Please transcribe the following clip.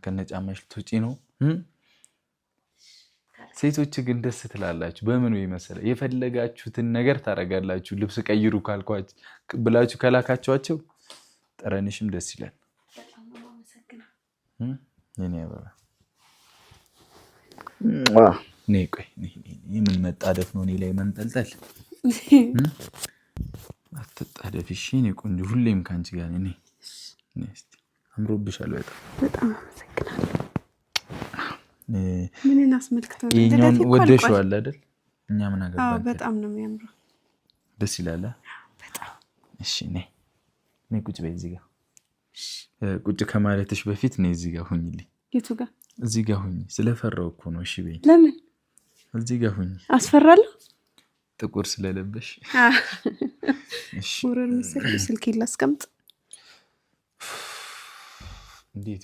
ከነጫማሽ ልትወጪ ነው። ሴቶች ግን ደስ ትላላችሁ። በምን ይመስል የፈለጋችሁትን ነገር ታደርጋላችሁ። ልብስ ቀይሩ ካልኳችሁ ብላችሁ ከላካችኋቸው ጠረንሽም ደስ ይላል። የኔ አበባ ነይ ቆይ ምን መጣደፍ ነው እኔ ላይ መንጠልጠል? አትጣደፊ እሺ የኔ ቆንጆ። ሁሌም ካንቺ ጋር ነኝ። እስቲ አምሮብሻል በጣም አመሰግናለሁ። ምንን አስመልክተው ነው? ይሄኛውን ወደሽዋል አይደል? እኛ ምን አገባን? አዎ በጣም ነው የሚያምረው። ደስ ይላል በጣም። እሺ ነይ ቁጭ በይ እዚህ ጋር። ቁጭ ከማለትሽ በፊት ነይ እዚህ ጋር ሁኚልኝ። የቱ ጋር? እዚህ ጋር ሁኚ። ስለፈራው እኮ ነው። እሺ በይ። ለምን? እዚህ ጋር ሁኚ። አስፈራለሁ? ጥቁር ስለለበሽ። እሺ ወረር መሰለኝ። ስልኬን ላስቀምጥ። እንዴት